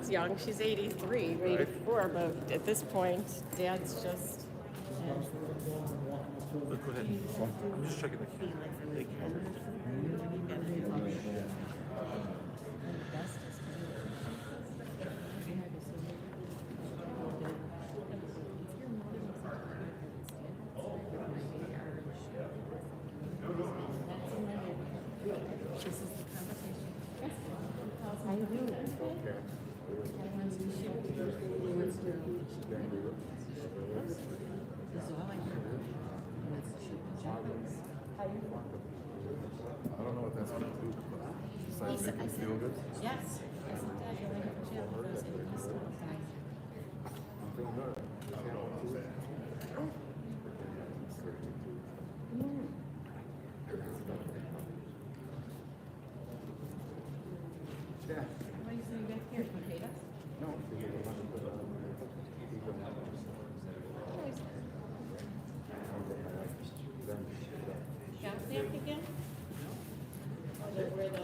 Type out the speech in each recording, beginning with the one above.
Dad's young. She's 83, or 84, but at this point, Dad's just. Go ahead. I'm just checking the camera. Thank you. I don't know what that's going to do. Besides make you feel good. Yes. I said, Dad, you're going to have jail for those enemies. I'm feeling good. Yeah. What are you saying back here? Potatoes? No. Got back again? Where the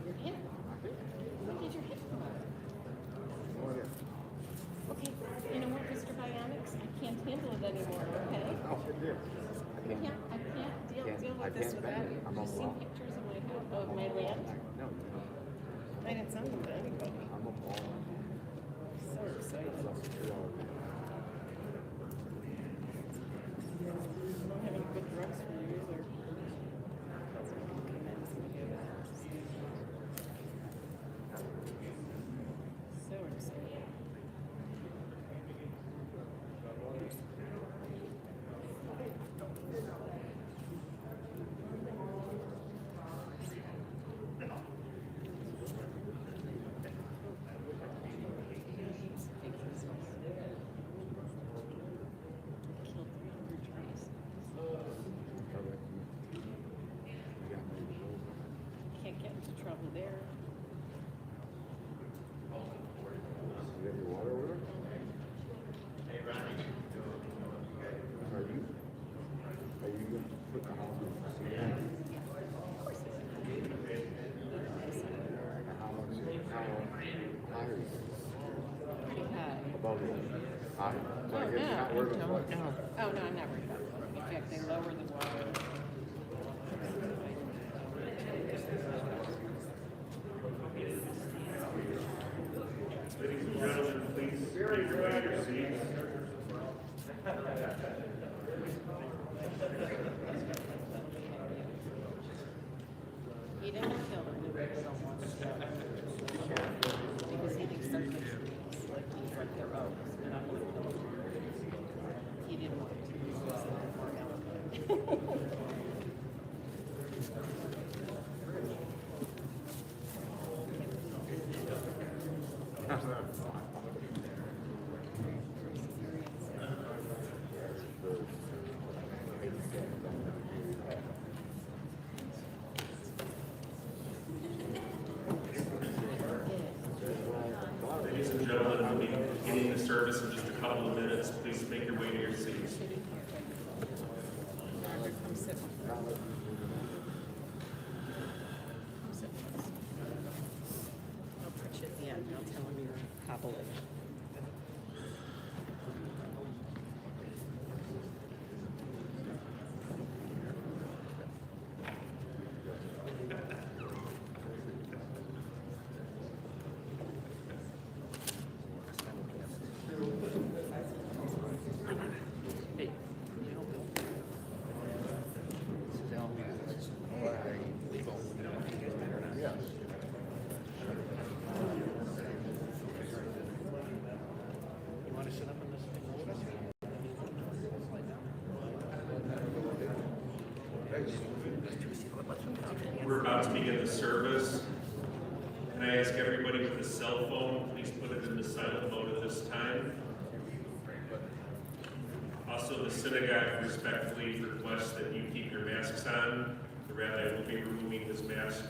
your hip? Where did your hip come out? Oh, yeah. Okay, you know what, Mr. Bionics? I can't handle it anymore, okay? Oh, it did. I can't deal with this without you. Have you seen pictures of my land? No. I didn't send them to anybody. I'm a ball. So excited. I don't have any good drugs for you either. So excited. Killed 300 trees. Can't get into trouble there. You have your water over there? Are you going to put the house on for sale? Of course it is. How high is it? Pretty high. Above it? High? So I Oh, guess you're not worried about what? no. Oh, no, I'm not worried about it. In fact, they lower the water. Ladies and gentlemen, please take your seats. He didn't kill her. Because he thinks they're trees. Like he's like their oaks. And I'm gonna kill him. He didn't want to. Ladies and gentlemen, we'll be beginning the service in just a couple of minutes. Please make your way to your seats. Come sit. Come sit. I'll put you at the end. I'll tell him you're hobbling. We're about to begin the service. Can I ask everybody with a cell phone, please put it into silent mode at this time. Also, the synagogue respectfully requests that you keep your masks on. The rabbi will be removing his mask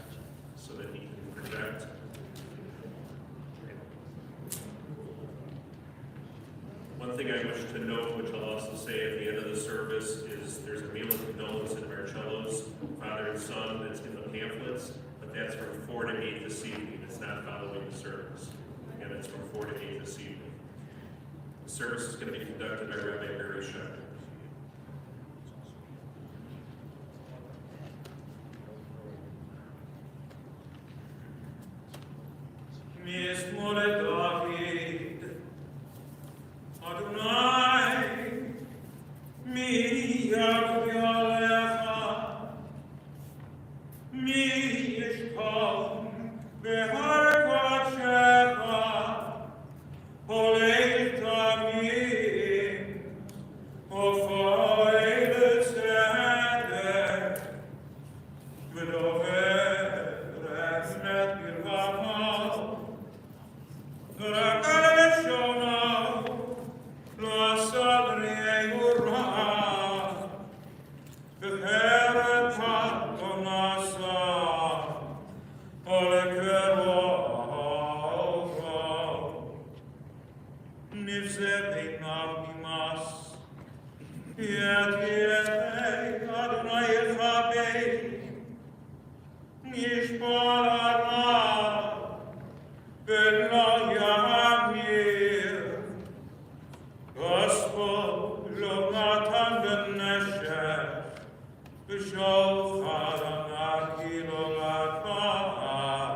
so that he can project. One thing I wish to note, which I'll also say at the end of the service, is there's a meal of condolence in Marcello's father and son that's in the pamphlets, but that's from 4 to 8 this evening. It's not following the service. Again, it's from 4 to 8 this evening. The service is going to be conducted by Rabbi Barry Shepherd. David, Adonai, mi yagbialecha, mi yishkom beharkat shecha, olei tamim, ofay l'tzedek, v'dover emet birvachah, Gospel, lo matan ben nesher, b'shol chadam akilo lakar.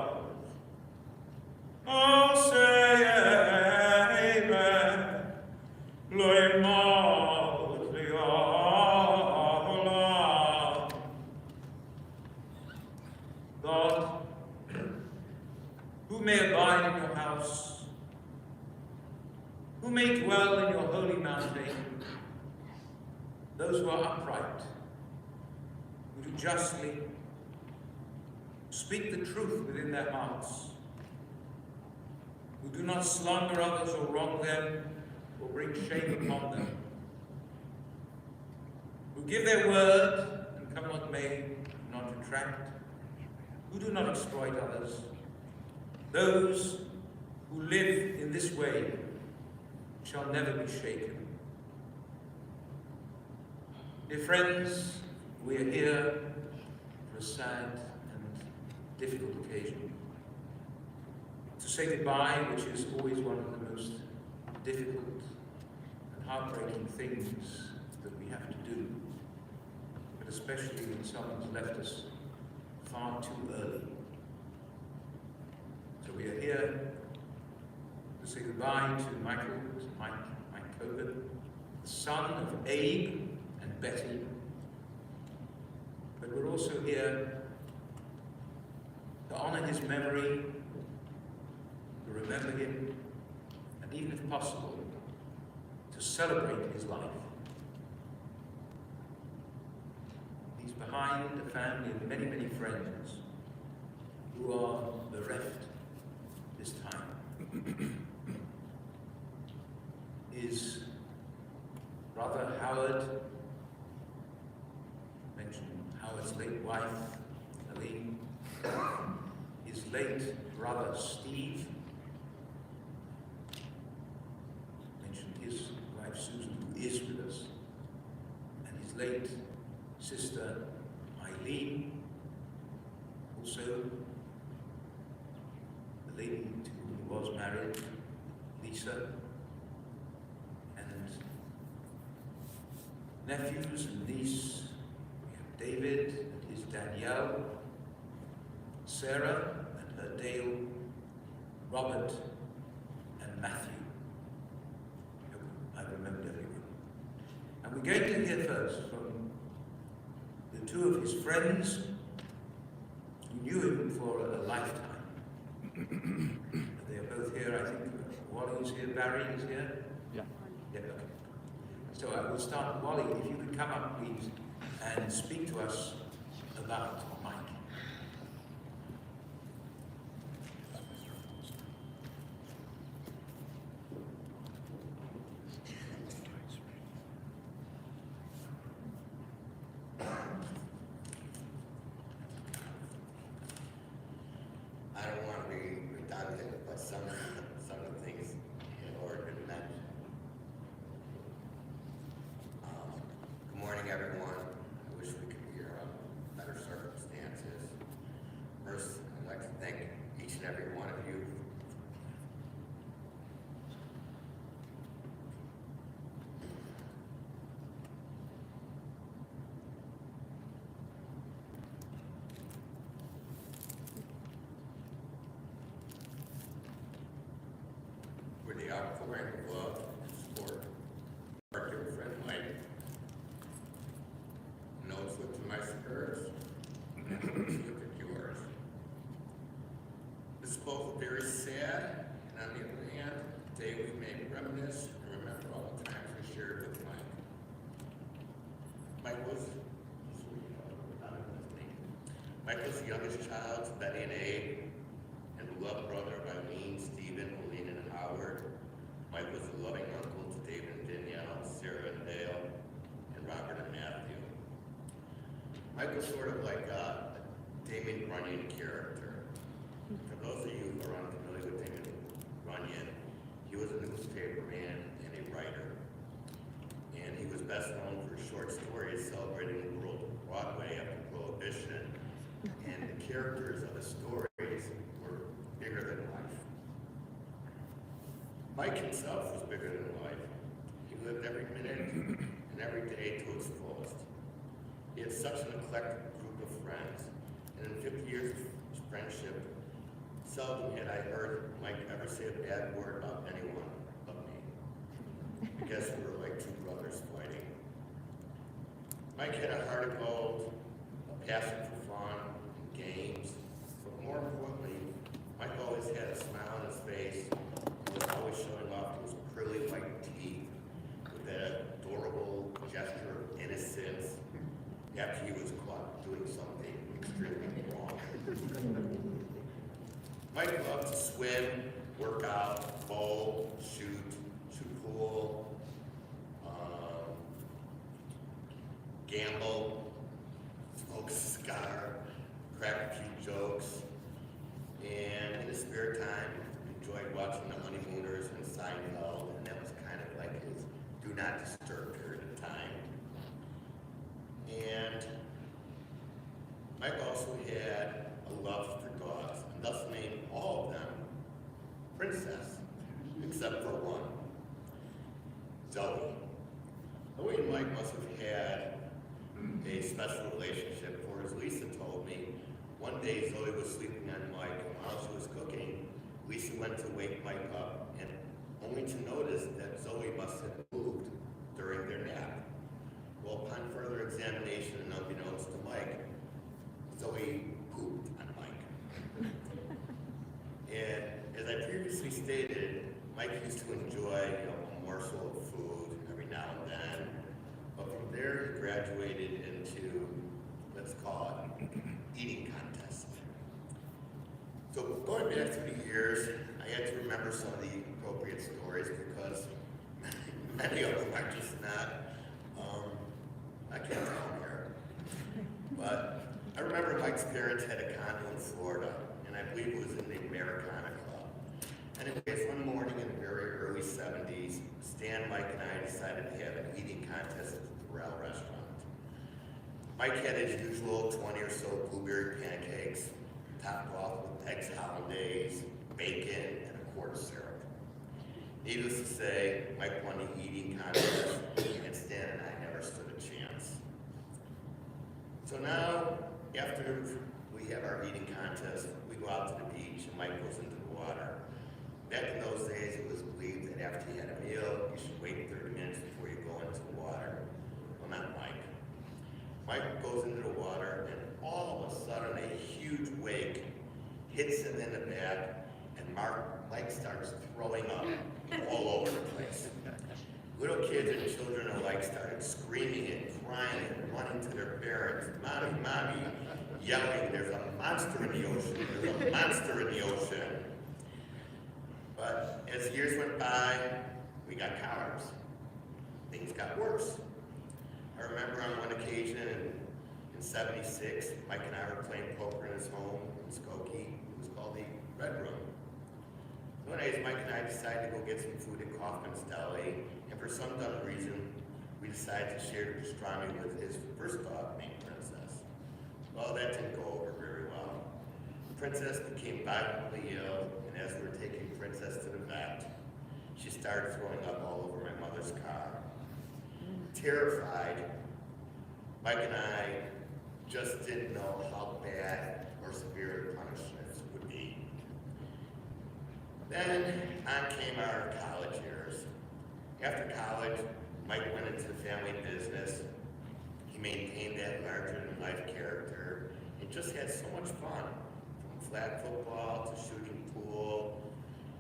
Oh, say amen, lo imot li'olam. God, who may abide in your house, who may dwell in your holy mountain, those who are upright, who do justly, speak the truth within their hearts, who do not slander others or wrong them or bring shame upon them, who give their word and come what may, do not retract, who do not exploit others, those who live in this way shall never be shaken. Dear friends, we are here for a sad and difficult occasion. To say goodbye, which is always one of the most difficult and heartbreaking things that we have to do, but especially when someone's left us far too early. So we are here to say goodbye to Mike Kogan, the son of Abe and Betty. But we're also here to honor his memory, to remember him, and even if possible, to celebrate his life. He's behind a family of many, many friends who are bereft this time. His brother Howard, mentioned Howard's late wife, Aline, his late brother Steve, mentioned his wife Susan, who is with us, and his late sister Eileen, also the lady to whom he was married, Lisa, and nephews and niece. We have David and his Danielle, Sarah and her Dale, Robert and Matthew. I remembered everyone. And we're going to hear first from the two of his friends who knew him for a lifetime. They are both here, I think. Wally is here, Barry is here. Yeah. Yeah, okay. So I will start. Wally, if you could come up, please, and speak to us about Mike. I don't want to be redundant, but some of the things have already been mentioned. Good morning, everyone. I wish we could be here under better circumstances. First, I kind of love and sport. Our dear friend Mike knows what's in my spirits. And look at yours. This is both very sad, and on the other hand, today we may reminisce and remember all the times we shared with Mike. Mike was the youngest child to Betty and Abe, and the loved brother of Eileen, Stephen, Helene, and Howard. Mike was a loving uncle to David and Danielle, Sarah and Dale, and Robert and Matthew. Mike was sort of like a Damon Runyon character. For those of you who are unfamiliar with Damon Runyon, he was a newspaper man and a writer. And he was best known for short stories celebrating the world of Broadway after Prohibition. And the characters of the stories were bigger than life. Mike himself was bigger than life. He lived every minute and every day to its fullest. He had such an eclectic group of friends, and in 50 years of friendship, seldom had I heard Mike ever say a bad word about anyone but me. I guess we were like two brothers fighting. Mike had a heart of gold, a passion for fun and games, but more importantly, Mike always had a smile on his face. He was always showing off his pearly white teeth with that adorable gesture of innocence after he was caught doing something extremely wrong. Mike loved to swim, work out, bowl, shoot pool, gamble, smoke a cigar, crack a few jokes, and in his spare time, enjoyed watching the Honeymooners and Seinfeld, and that was kind of like his do not disturb period of time. And Mike also had a love for dogs, and thus named all of them Princess, except for one, Zoe. Zoe and Mike must have had a special relationship, for as Lisa told me, one day Zoe was sleeping on Mike, and while she was cooking, Lisa went to wake Mike up, and only to notice that Zoe must have moved during their nap. Well, upon further examination, and unbeknownst to Mike, Zoe pooped on Mike. And as I previously stated, Mike used to enjoy a morsel of food every now and then, but from there he graduated into, let's call it, eating contests. So going back through the years, I had to remember some of the appropriate stories because many of them are just not, I can't tell them here. But I remember Mike's parents had a condo in Florida, and I believe it was in the Americana Club. Anyways, one morning in the very early 70s, Stan, Mike, and I decided to have an eating contest at the Burrell restaurant. Mike had his usual 20 or so blueberry pancakes, topped off with eggs hollandaise, bacon, and a quart of syrup. Needless to say, Mike won the eating contest, and Stan and I never stood a chance. So now, after we have our eating contest, we go out to the beach, and Mike goes into the water. Back in those days, it was believed that after you had a meal, you should wait 30 minutes before you go into the water. Well, not Mike. Mike goes into the water, and all of a sudden, a huge wake hits him in the back, and Mike starts throwing up all over the place. Little kids and children alike started screaming and crying and running to their parents, "Mommy, mommy," yelling, "There's a monster in the ocean, there's a monster in the ocean." But as years went by, we got cowards. Things got worse. I remember on one occasion in 76, Mike and I were playing poker in his home in Skokie. It was called the Red Room. One day, Mike and I decided to go get some food at Kaufman's Deli, and for some dumb reason, we decided to share the pastrami with his first dog named Princess. Well, that didn't go over very well. Princess became violently ill, and as we were taking Princess to the vet, she started throwing up all over my mother's car. Terrified, Mike and I just didn't know how bad or severe the punishments would be. Then on came our college years. After college, Mike went into the family business. He maintained that larger-than-life character and just had so much fun, from flag football to shooting pool,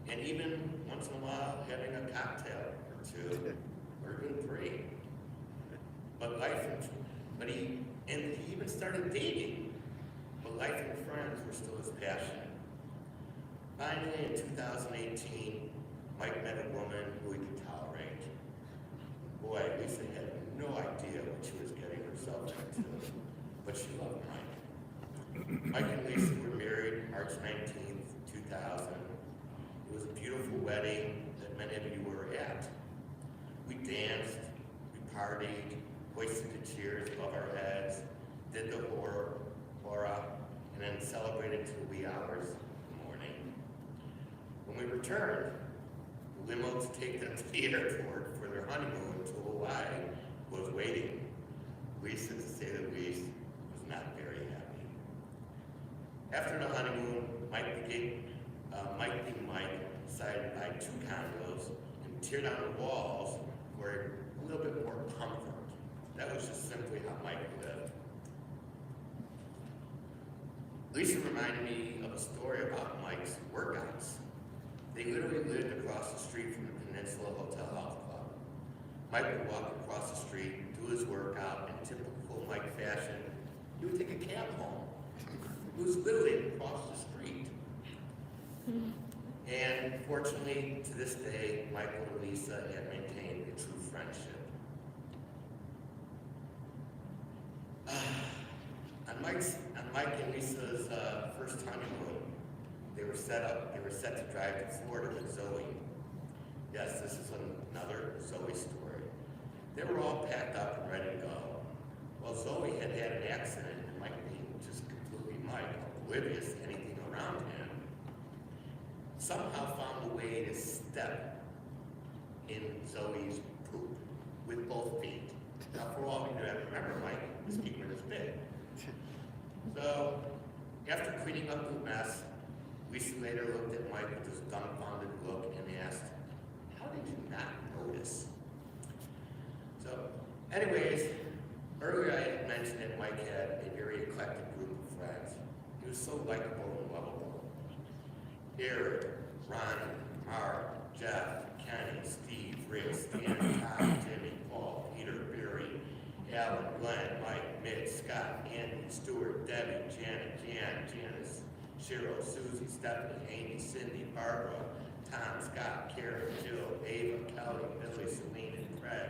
and even once in a while having a cocktail or two, or even three. But he even started dating. But life and friends were still his passion. Finally, in 2018, Mike met a woman who he could tolerate. Boy, Lisa had no idea what she was getting herself into, but she loved Mike. Mike and Lisa were married March 19th, 2000. It was a beautiful wedding that many of you were at. We danced, we partied, hoisted the cheers above our heads, did the hora, and then celebrated till wee hours in the morning. When we returned, the limo to take them to the airport for their honeymoon to Hawaii was waiting. Lisa, to say the least, was not very happy. After the honeymoon, Mike and Mike decided to buy 2 condos and tear down the walls for a little bit more comfort. That was just simply how Mike lived. Lisa reminded me of a story about Mike's workouts. They literally lived across the street from the Peninsula Hotel Health Club. Mike would walk across the street, do his workout in typical Mike fashion. He would take a cab home. It was literally across the street. And fortunately, to this day, Michael and Lisa have maintained a true friendship. On Mike and Lisa's first honeymoon, they were set to drive to Florida with Zoe. Yes, this is another Zoe story. They were all packed up and ready to go. Well, Zoe had had an accident, and Mike being just completely Mike, oblivious to anything around him, somehow found a way to step in Zoe's poop with both feet. Now, for all of you that remember, Mike, his feet were this big. So, after cleaning up the mess, Lisa later looked at Mike with this dumbfounded look and asked, "How did you not notice?" So, anyways, earlier I had mentioned that Mike had a very eclectic group of friends. He was so likable and lovable. Eric, Ronnie, Mark, Jeff, Kenny, Steve, Rick, Stan, Todd, Jimmy, Paul, Peter, Barry, Alan, Glenn, Mike, Mitch, Scott, Andy, Stuart, Debbie, Janet, Jan, Janice, Cheryl, Susie, Stephanie, Amy, Cindy, Barbara, Tom, Scott, Karen, Jill, Ava, Kelly, Billy, Celine, and Craig,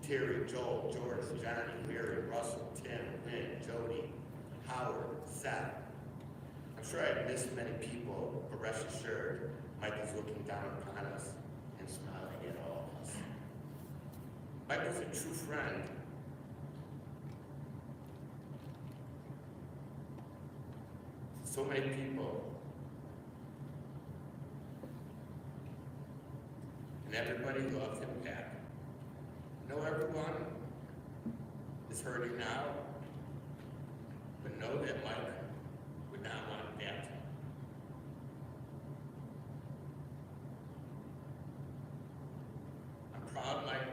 Terry, Joel, George, Johnny, Mary, Russell, Tim, Lynn, Jody, Howard, Seth. I'm sure I've missed many people, but rest assured, Mike is looking down upon us and smiling at all of us. Mike was a true friend. So many people. And everybody loved him back. Know everyone is hurting now, but know that Mike would not want that. I'm proud Mike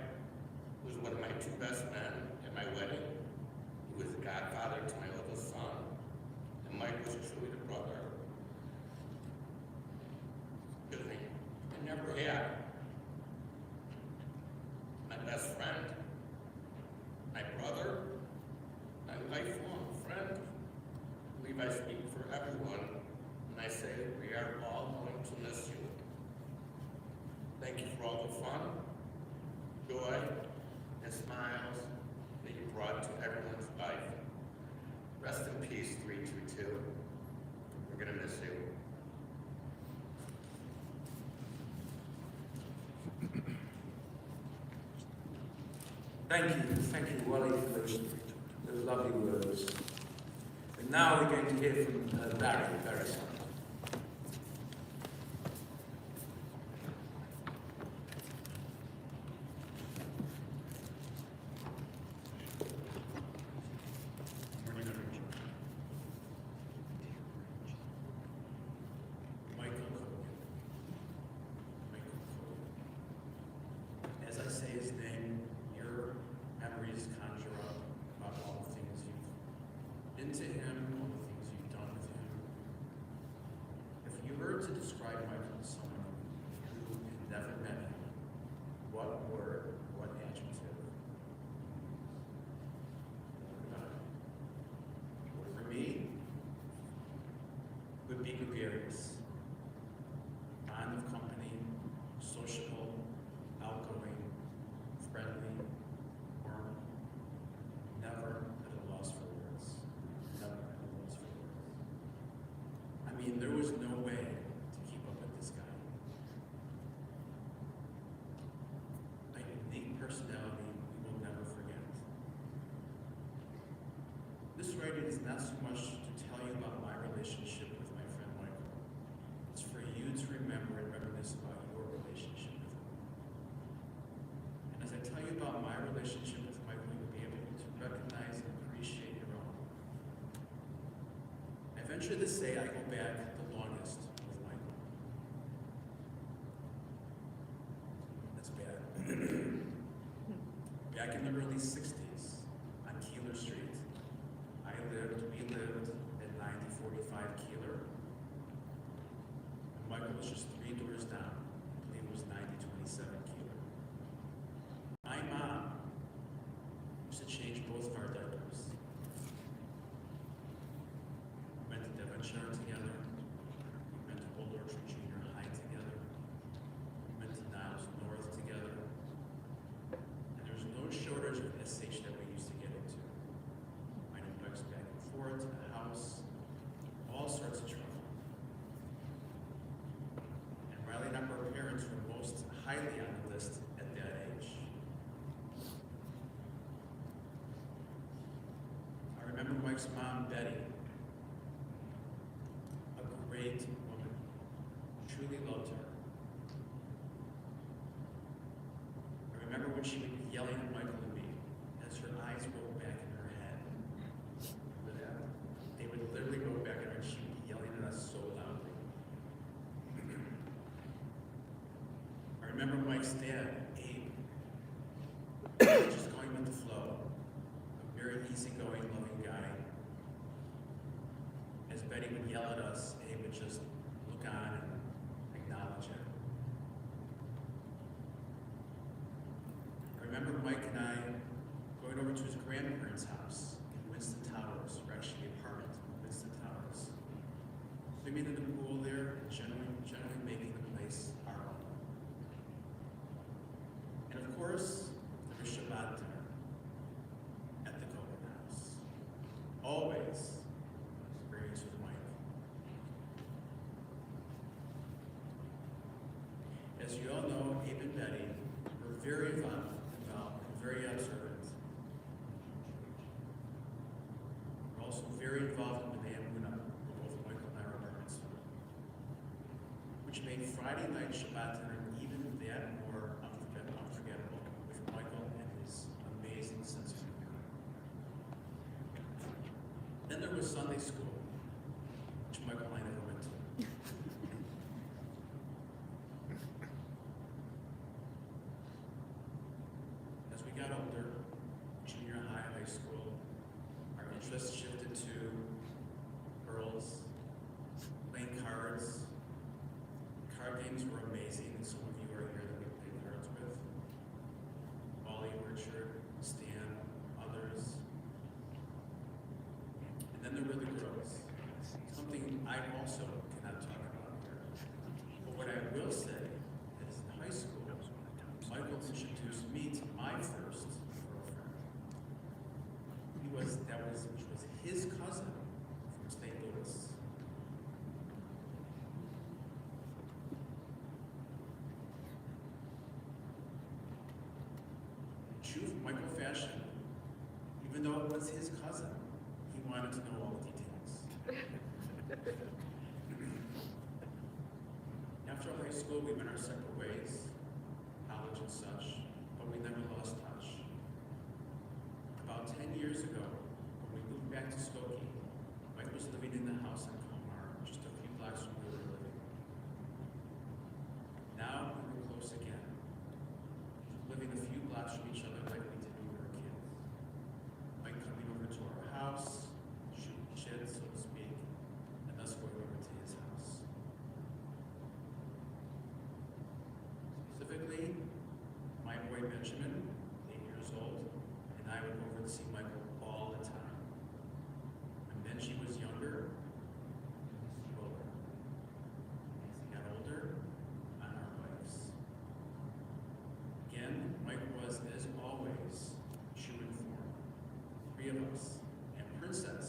was one of my 2 best men at my wedding. He was the godfather to my oldest son, and Mike was truly the brother. Because I never had my best friend, my brother, my lifelong friend. I believe I speak for everyone when I say we are all going to miss you. Thank you for all the fun, joy, and smiles that you brought to everyone's life. Rest in peace, 322. We're going to miss you. Thank you, Wally, for those lovely words. And now we're going to hear from Barry Sumner. As I to him, all the things you've done with him. If you were to describe Michael to someone who had never met him, what word, what adjective about him? For me, would be gregarious, fond of company, sociable, outgoing, friendly, warm, never at a loss for words. Never at a loss for words. I mean, there was no way to keep up with this guy. A unique personality we will never forget. This writing is not so much to tell you about my relationship with my friend Michael. It's for you to remember and reminisce about your relationship with him. And as I tell you about my relationship with Michael, you'll be able to recognize and appreciate your own. I venture to say I go back the longest with Michael. That's bad. Back in the early 60s, on Keeler Street, we lived at 9045 Keeler. And Michael was just 3 doors down. I believe it was 9027 Keeler. My mom used to change both of our diapers. We went to Devonshire together. We went to Old Orchard Junior High together. We went to Niles North together. And there was no shortage of SH that we used to get into. Riding bikes back and forth to the house, all sorts of trouble. And rallying up our parents were most highly on the list at that age. I remember Mike's mom, Betty, a great woman, truly loved her. I remember when she would be yelling at Michael and me as her eyes rolled back in her head. Remember that? They would literally roll back at her and she would be yelling at us so loudly. I remember Mike's dad, Abe, just going with the flow, a very easygoing, loving guy. As Betty would yell at us, Abe would just look on and acknowledge it. I remember Mike and I going over to his grandparents' house in Winston Towers, or actually apartment in Winston Towers. Swimming in the pool there, and generally making the place our own. And of course, there was Shabbat dinner at the Kogan house. Always experience with Mike. As you all know, Abe and Betty were very involved and very observant. We're also very involved in the day of Muna, where both Michael and I were bar mitzvah, which made Friday night Shabbat dinner even that more unforgettable with Michael and his amazing sense of humor. Then there was Sunday school, which Michael and I never went to. As we got older, junior high, high school, our interests shifted to girls, playing cards. Card games were amazing, and some of you are here that we played cards with. Wally, Richard, Stan, others. And then there were the girls. Something I also cannot talk about here. But what I will say is in high school, Michael introduced me to my first girlfriend. Which was his cousin from St. Louis. In true Michael fashion, even though it was his cousin, he wanted to know all the details. After high school, we went our separate ways, college and such, but we never lost touch. About 10 years ago, when we moved back to Skokie, Mike was living in the house in Comar, just a few blocks from where we were living. Now we were close again, living a few blocks from each other like we did when we were kids. Mike coming over to our house, Benjamin, 8 years old, and I would go over to see Michael all the time. When Benji was younger, slower. As he got older, on our bikes. Again, Mike was, as always, true and form. 3 of us. And Princess,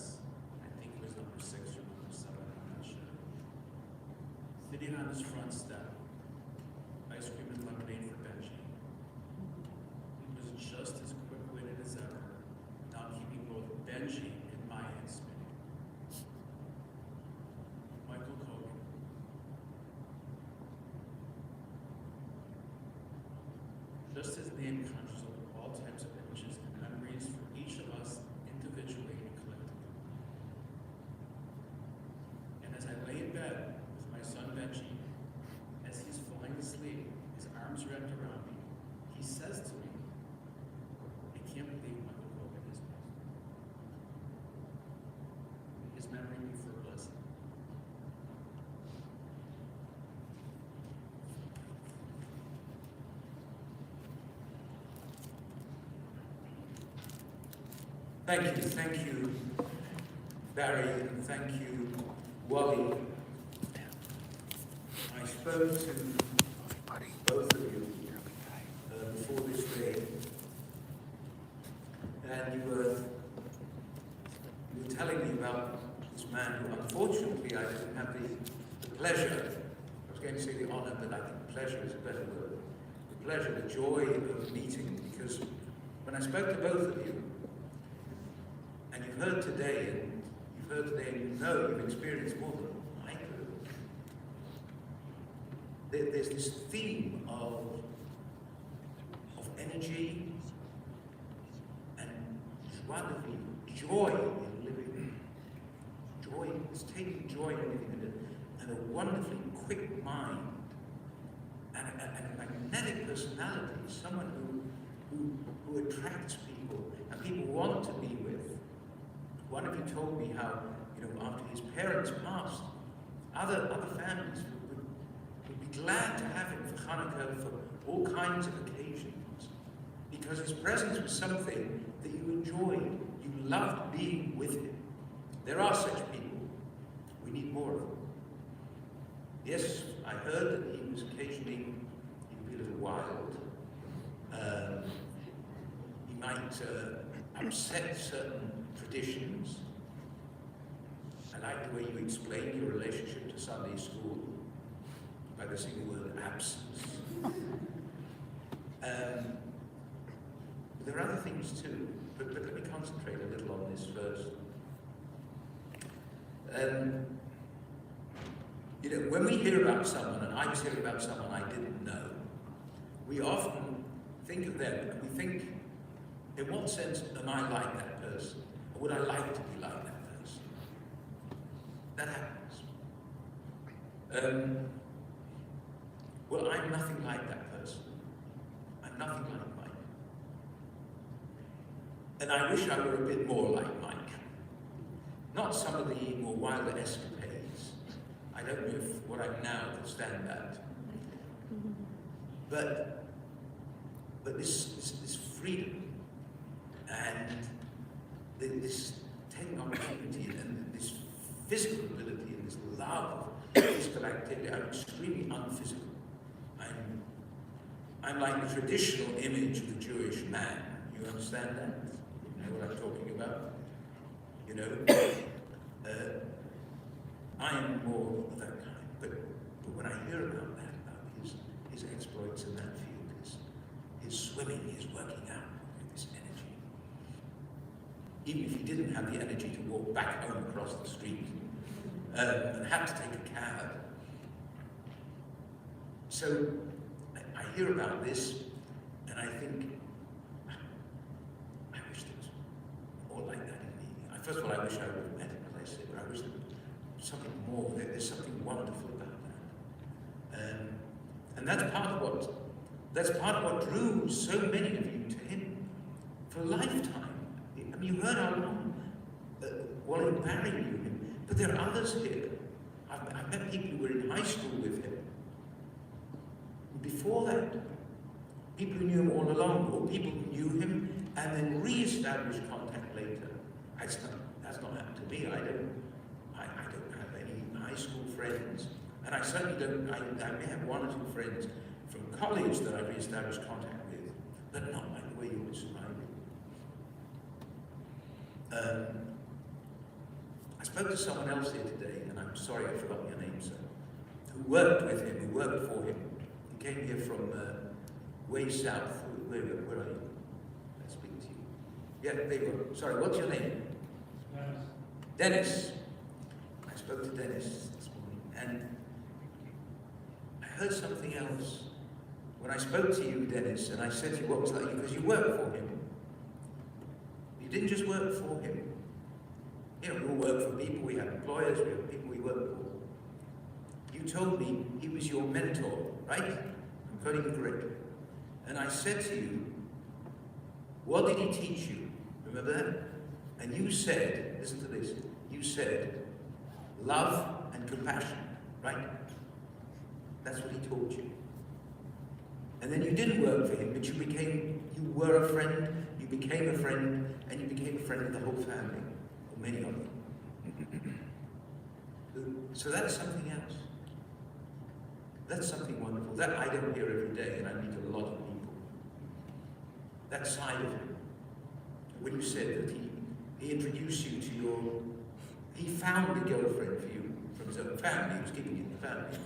I think it was number 6 or number 7, I'm not sure. Sitting on his front step, ice cream and lemonade for Benji. He was just as quick-witted as ever, now keeping both Benji and my head spinning. Michael Kogan. Just as the name conjures up all types of images and memories for each of us individually and collectively. And as I lay in bed with my son Benji, as he's falling asleep, his arms wrapped around me, he says to me, I can't believe Michael Kogan is passed. His memory be for a blessing. Thank you, Barry, and thank you, Wally. I spoke to both of you before this day, and you were telling me about this man who, unfortunately, I didn't have the pleasure, I was going to say the honor, but I think pleasure is a better word, the pleasure, the joy of meeting, because when I spoke to both of you, and you've heard today, and you know you've experienced more than I could. There's this theme of energy and joie de vivre, joy in living. Joy, it's taking joy in living, and a wonderfully quick mind, and a magnetic personality, someone who attracts people, and people want to be with. One of you told me how, after his parents passed, other families would be glad to have him for Hanukkah, for all kinds of occasions, because his presence was something that you enjoyed. You loved being with him. There are such people. We need more of them. Yes, I heard that he was occasionally, he would be a little wild. He might upset certain traditions. I like the way you explain your relationship to Sunday school by the single word absence. There are other things too, but let me concentrate a little on this first. When we hear about someone, and I was hearing about someone I didn't know, we often think of them and we think, in what sense am I like that person? Or would I like to be like that person? That happens. Well, I'm nothing like that person. I'm nothing like Mike. And I wish I were a bit more like Mike. Not some of the more wilder escapades. I don't know if what I'm now could stand that. But this freedom and this taking opportunity and this physical ability and this love of physical activity, I'm extremely unphysical. I'm like the traditional image of the Jewish man. You understand that? You know what I'm talking about? I am more of that kind. But when I hear about that, about his exploits in that field, his swimming, his working out, this energy. Even if he didn't have the energy to walk back home across the street and had to take a cab. So I hear about this and I think, I wish there was more like that in me. First of all, I wish I would have met him, as I said, but I wish there was something more. There's something wonderful about that. And that's part of what drew so many of you to him for a lifetime. I mean, you heard how long Wally and Barry knew him, but there are others here. I've met people who were in high school with him. Before that, people who knew him all along, or people who knew him and then re-established contact later. That's not happened to me. I don't have any high school friends, and I certainly don't. I may have one or two friends from college that I've re-established contact with, but not like the way you're describing. I spoke to someone else here today, and I'm sorry I forgot your name, sir, who worked with him, who worked for him. He came here from way south. Where are you? Let's speak to you. Yeah, there you go. Sorry, what's your name? Dennis. I spoke to Dennis this morning, and I heard something else. When I spoke to you, Dennis, and I said to you what was like, because you worked for him. You didn't just work for him. You know, we all work for people, we have employers, we have people we work for. You told me he was your mentor, right? I'm quoting you correctly. And I said to you, what did he teach you? Remember that? And you said, listen to this, you said, love and compassion, right? That's what he taught you. And then you didn't work for him, but you were a friend, you became a friend, and you became a friend of the whole family, or many of them. So that's something else. That's something wonderful. That I don't hear every day, and I meet a lot of people. That side of him. When you said that he introduced you to he found a girlfriend for you from his own family, he was keeping it in the family.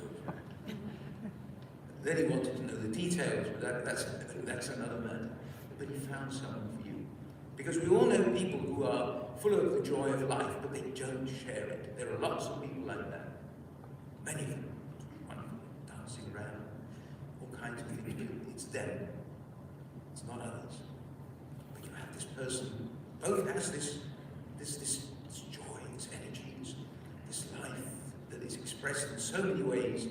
Then he wanted to know the details, but that's another matter. But he found someone for you. Because we all know people who are full of the joy of life, but they don't share it. There are lots of people like that. Many of them. Dancing around, all kinds of things. It's them. It's not others. But you have this person who both has this joy, this energy, this life that is expressed in so many ways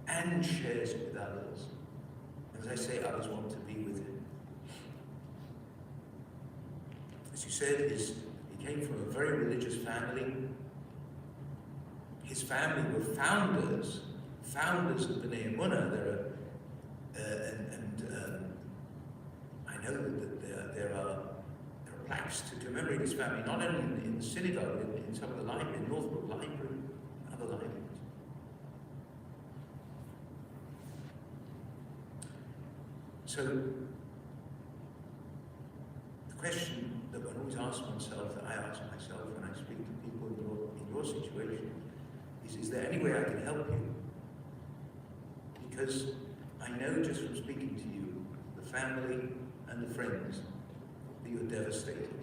and shares it with others. As I say, others want to be with him. As you said, he came from a very religious family. His family were founders of B'nai Emunah. I know that there are plaques to commemorate his family, not only in the synagogue, in some of the library, in Northbrook Library, and other libraries. So, the question that one always asks oneself, that I ask myself when I speak to people in your situation, is there any way I can help you? Because I know just from speaking to you, the family and the friends, that you're devastated.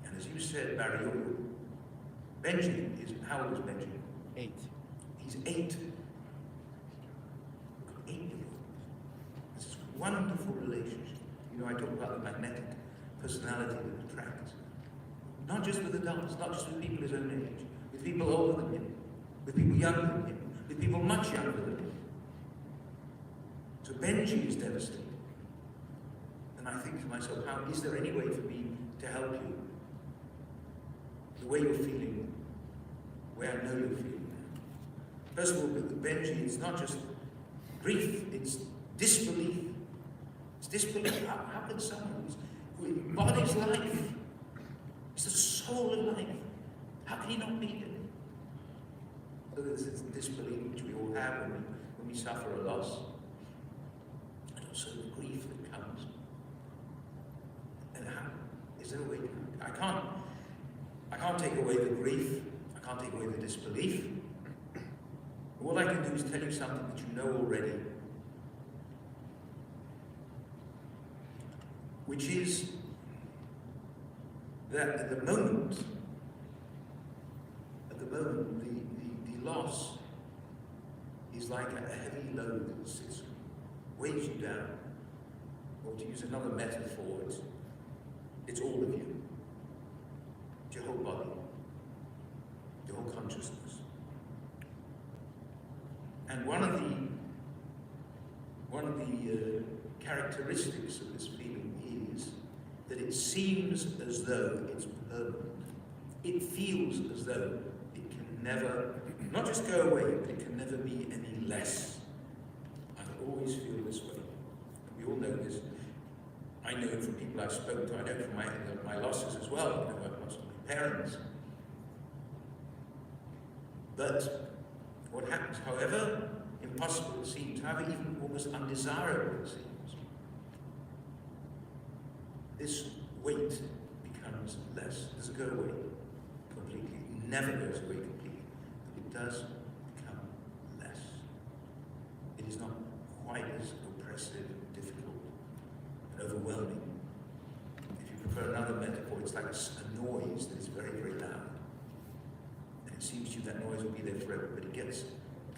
And as you said, Barry, Benji how old is Benji? 8. He's 8. 8-year-old. This is a wonderful relationship. You know, I talk about the magnetic personality that attracts. Not just with adults, not just with people his own age, with people older than him, with people younger than him, with people much younger than him. So Benji is devastated. And I think to myself, is there any way for me to help you? The way you're feeling, the way I know you're feeling. First of all, with Benji, it's not just grief, it's disbelief. It's disbelief. How can someone who embodies life, is the soul of life, how can he not be it? So there's this disbelief which we all have when we suffer a loss. And also the grief that comes. And how is there a way to I can't take away the grief, I can't take away the disbelief. All I can do is tell you something that you know already. Which is that at the moment, the loss is like a heavy load that sits, weighs you down. Or to use another metaphor, it's all of you. It's your whole body, your whole consciousness. And one of the characteristics of this feeling is that it seems as though it's permanent. It feels as though it can never, not just go away, but it can never be any less. I always feel this way. I know from people I've spoken to, I know from my losses as well, I've lost my parents. But what happens, however impossible it seems, however even almost undesirable it seems, this weight becomes less. It doesn't go away completely. It never goes away completely. But it does become less. It is not quite as oppressive, difficult, and overwhelming. If you prefer another metaphor, it's like a noise that is very, very loud. And it seems to you that noise will be there forever, but it gets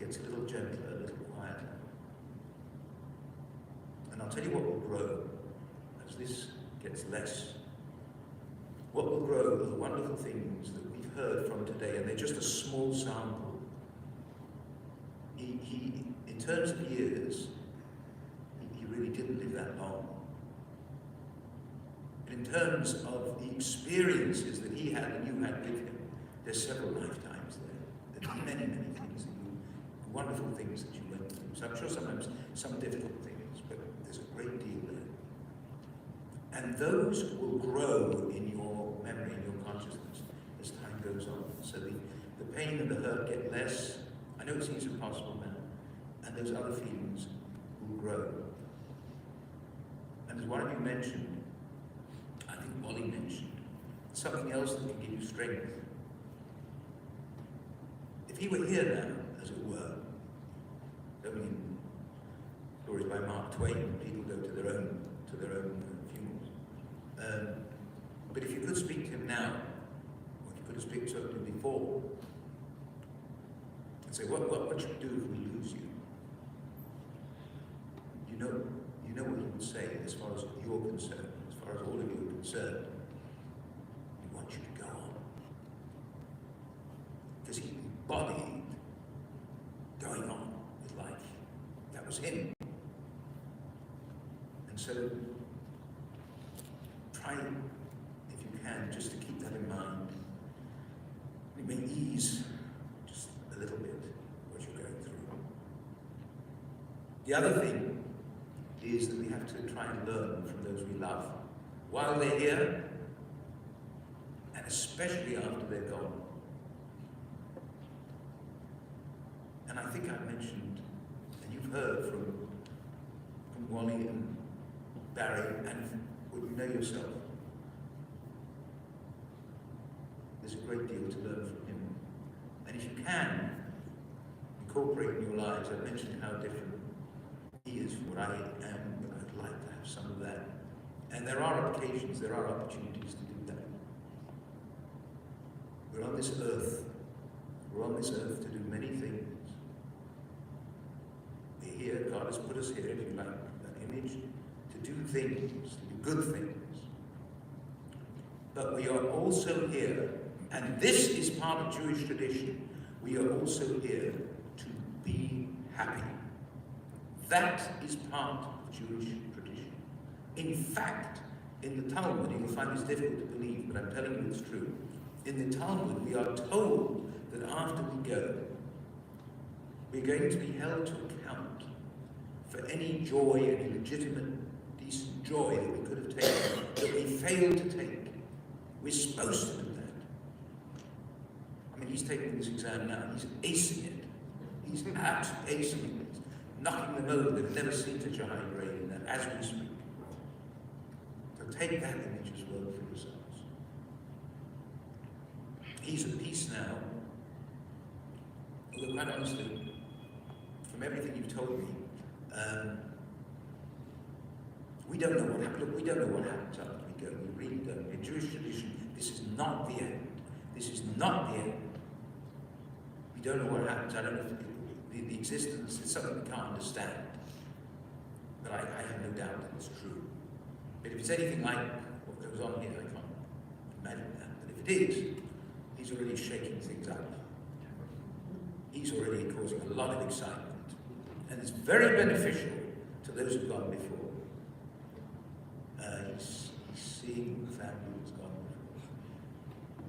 a little gentler, a little quieter. And I'll tell you what will grow as this gets less. What will grow are the wonderful things that we've heard from today, and they're just a small sample. He in terms of years, he really didn't live that long. But in terms of the experiences that he had and you had with him, there's several lifetimes there. There are many, many things that you, wonderful things that you went through. So I'm sure sometimes some difficult things, but there's a great deal there. And those will grow in your memory, in your consciousness, as time goes on. So the pain and the hurt get less. I know it seems impossible now. And those other feelings will grow. And as one of you mentioned, I think Wally mentioned, something else that can give you strength. If he were here now, as it were, I mean, stories by Mark Twain, people go to their own funerals. But if you could speak to him now, or if you could have spoken to him before, and say, what should we do if we lose you? You know what he would say as far as you're concerned, as far as all of you are concerned. He wants you to go on. Because he embodied going on with life. That was him. And so, try, if you can, just to keep that in mind. It may ease just a little bit what you're going through. The other thing is that we have to try and learn from those we love while they're here, and especially after they're gone. And I think I mentioned, and you've heard from Wally and Barry, and what you know yourself, there's a great deal to learn from him. And if you can, incorporate in your lives, I mentioned how different he is from what I am, but I'd like to have some of that. And there are occasions, there are opportunities to do that. We're on this earth to do many things. We're here, God has put us here, if you like that image, to do things, to do good things. But we are also here, and this is part of Jewish tradition, we are also here to be happy. That is part of Jewish tradition. In fact, in the Talmud, you will find this difficult to believe, but I'm telling you it's true. In the Talmud, we are told that after we go, we're going to be held to account for any joy, any legitimate, decent joy that we could have taken, that we failed to take. We're supposed to do that. I mean, he's taking this exam now, he's acing it. He's absolutely acing it. He's knocking them over. They've never seen such a high grade in that, as we speak. So take that image as well for yourselves. He's at peace now. Although quite honestly, from everything you've told me, we don't know what happens. Look, we don't know what happens after we go. We really don't. In Jewish tradition, this is not the end. This is not the end. We don't know what happens. I don't know if the existence is something we can't understand. But I have no doubt that it's true. But if it's anything like what goes on here, I can't imagine that. But if it is, he's already shaking things up. He's already causing a lot of excitement. And it's very beneficial to those who've gone before. He's seeing the family who's gone before.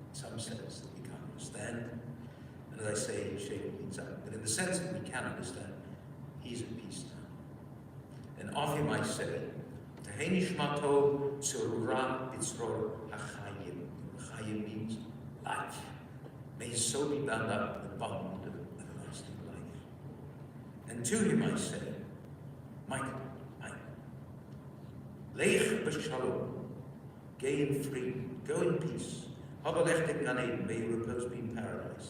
In some sense that we can't understand. And as I say, he's shaking things up. But in the sense that we can understand, he's at peace now. And of him I say, Tehei nishmato tzurura b'tzror hachayim. Chayim means life. May his soul be bound up in the bond of everlasting life. And to him I say, Michael, Lech b'shalom, gay in freedom, go in peace. Habalech Gan Eden, may you repose be in paradise.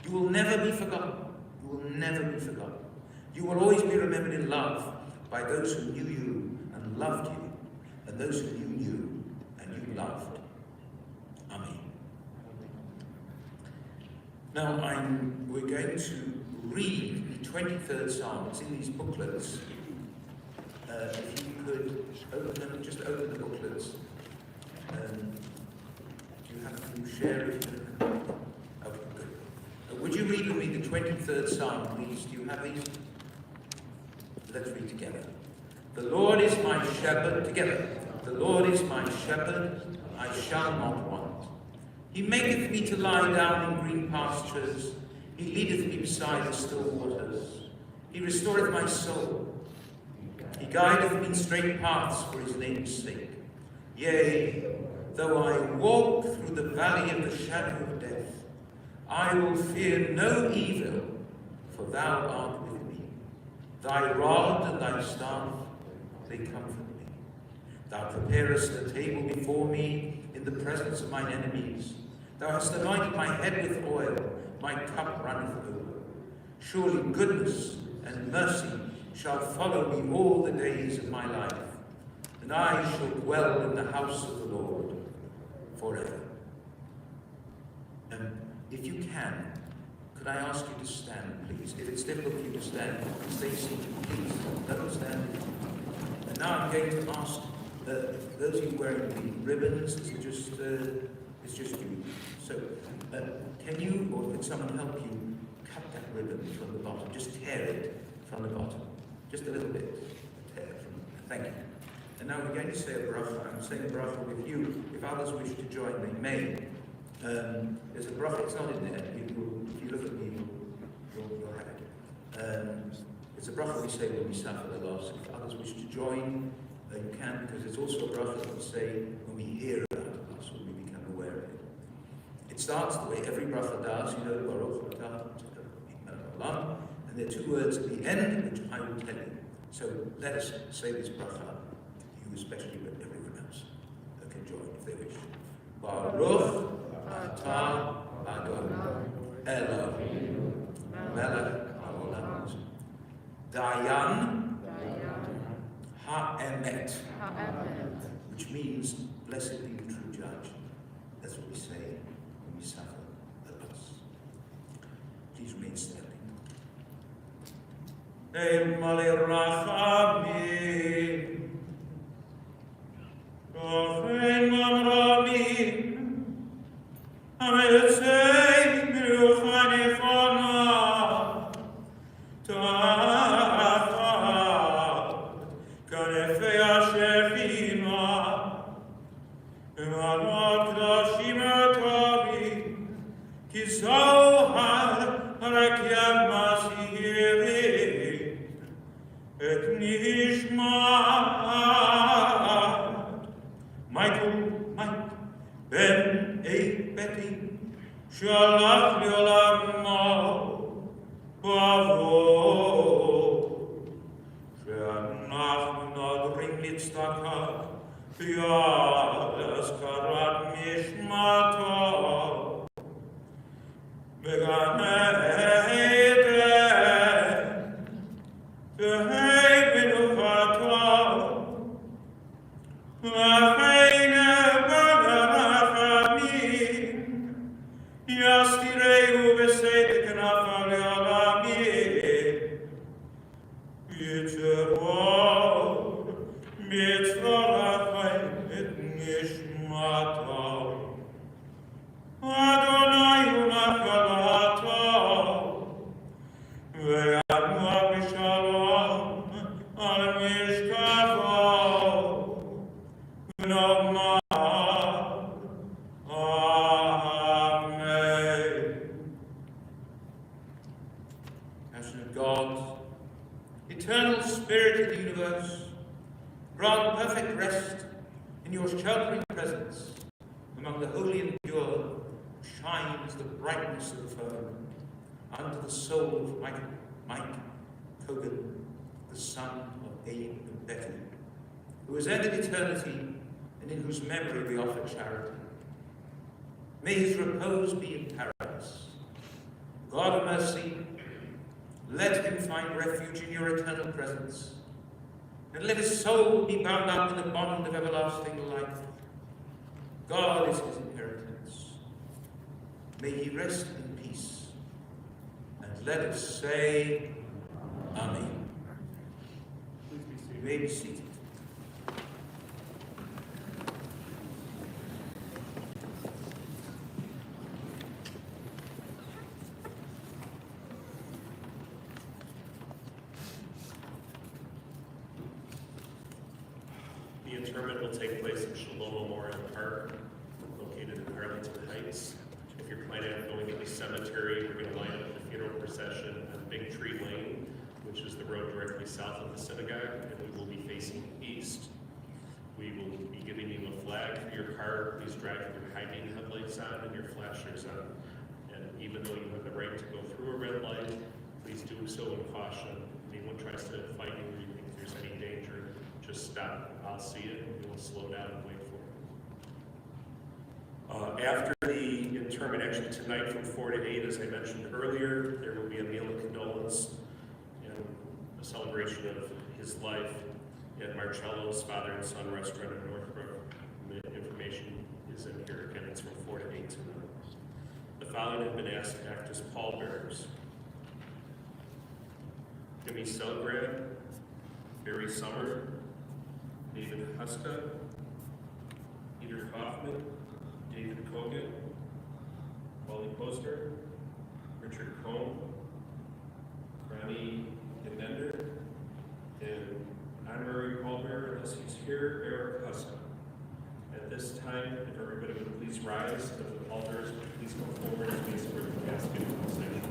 You will never be forgotten. You will never be forgotten. You will always be remembered in love by those who knew you and loved you, and those who you knew and you loved. Amen. Now we're going to read the 23rd Psalm. It's in these booklets. If you could open them, just open the booklets. Do you have to share it? Okay, good. Would you read with me the 23rd Psalm, please? Do you have these? Let's read together. The Lord is my shepherd, together. The Lord is my shepherd, I shall not want. He maketh me to lie down in green pastures. He leadeth me beside the still waters. He restoreth my soul. He guideth me in straight paths for his name's sake. Yea, though I walk through the valley of the shadow of death, I will fear no evil, for thou art with me. Thy rod and thy staff, they comfort me. Thou preparest a table before me in the presence of mine enemies. Thou hast anointed my head with oil, my cup runneth over. Surely goodness and mercy shall follow me all the days of my life, and I shall dwell in the house of the Lord forever. If you can, could I ask you to stand, please? If it's difficult for you to stand, stay seated, please. Don't stand. And now I'm going to ask those of you wearing the ribbons, it's just you. So, can you, or can someone help you cut that ribbon from the bottom? Just tear it from the bottom. Just a little bit. Tear it from. Thank you. And now we're going to say a bracha. I'm saying a bracha with you. If others wish to join, they may. There's a bracha, it's not in there. If you look at me, you'll have it. It's a bracha we say when we suffer the loss. If others wish to join, you can, because it's also a bracha that we say when we hear about the loss, when we become aware of it. It starts the way every bracha does, you know, Baruch Atah, and there are two words at the end which I will tell you. So let us say this bracha, you especially, but everyone else can join if they wish. Baruch Atah Adonai Eloheinu Melech Haolam Dayan Ha'emet, which means blessed be the true judge. That's what we say when we suffer the loss. Please remain standing. Emale Rachamim Rochein Mamramim Ametzei Miruchanifana Ta'afat Kanefei Ashefina Emanot Lashim Atavim Kizohar Harakiam Masihiri Et Nishmat Michael, Mike, Ben, Betty, Shalach Liolamo, Bravo, Sheanach Nodring Litztaka, Piadas Karat Mishmato, Beganeten, Tehei Minuchato, Lafeine Bagarachamim, Yastireu Besede Knafal Yalamim, Yitzeror, Mitzvorachim et Nishmato, Adonai Unachalato, Ve'anu Abishalom, Al Mishkavo, Amen. Passion of God, eternal Spirit of the universe, Grant perfect rest in your sheltering presence among the holy and pure, shines the brightness of the firmament unto the soul of Mike Kogan, the son of Abe and Betty, who has ended eternity and in whose memory we offer charity. May his repose be in paradise. God of mercy, let him find refuge in your eternal presence, and let his soul be bound up in the bond of everlasting life. God is his inheritance. May he rest in peace, and let us say, Amen. You may be seated. The interment will take place at Shalom Memorial Park, located in Arlington Heights. If you're planning on going to the cemetery, we're going to line up the funeral procession on Big Tree Lane, which is the road directly south of the synagogue, and we will be facing east. We will be giving you a flag for your car. Please drive with your high beam headlights on and your flashers on. And even though you have the right to go through a red light, please do so in caution. If anyone tries to fight you or you think there's any danger, just stop. I'll see it, and we will slow down and wait for it. After the interment, actually tonight from 4 to 8, as I mentioned earlier, there will be a meal of condolence and a celebration of his life at Marcello's Father and Son Restaurant in Northbrook. The information is in here. Again, it's from 4 to 8 tonight. The following have been asked to act as pallbearers: Jimmy Selgrad, Barry Summer, David Huska, Peter Kaufman, David Kogan, Wally Poster, Richard Cohn, Ronnie Genender, and honorary pallbearer, unless he's here, Eric Huska. At this time, if everybody would please rise, if the pallbearers would please come forward and face for the casket section.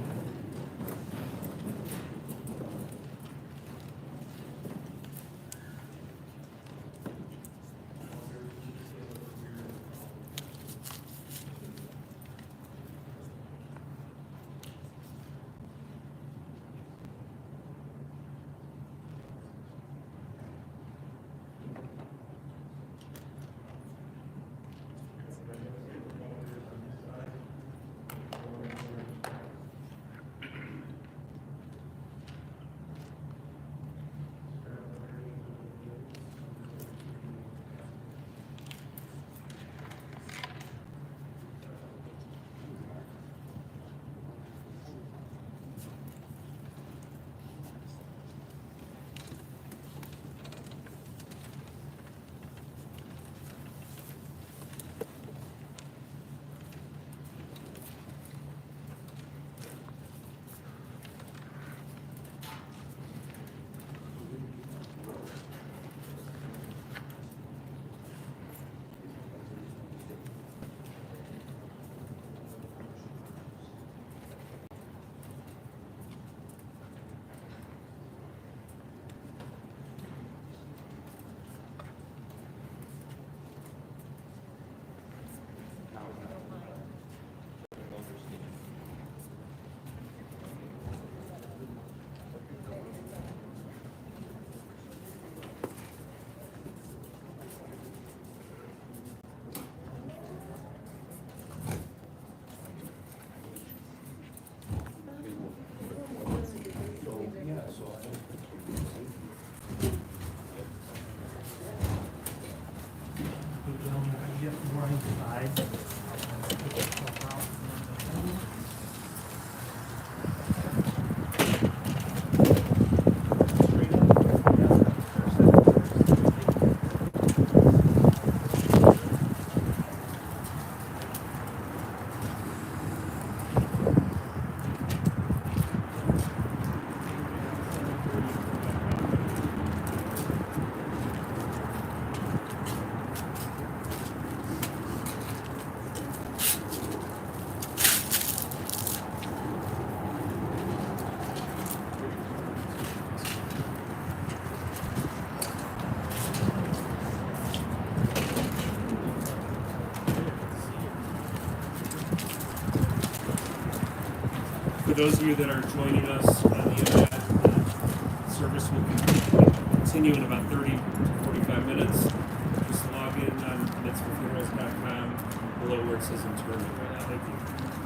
For those of you that are joining us on the internet, the service will continue in about 30 to 45 minutes. Just log in on mitzvahfunerals.com below where it says interment. Thank you.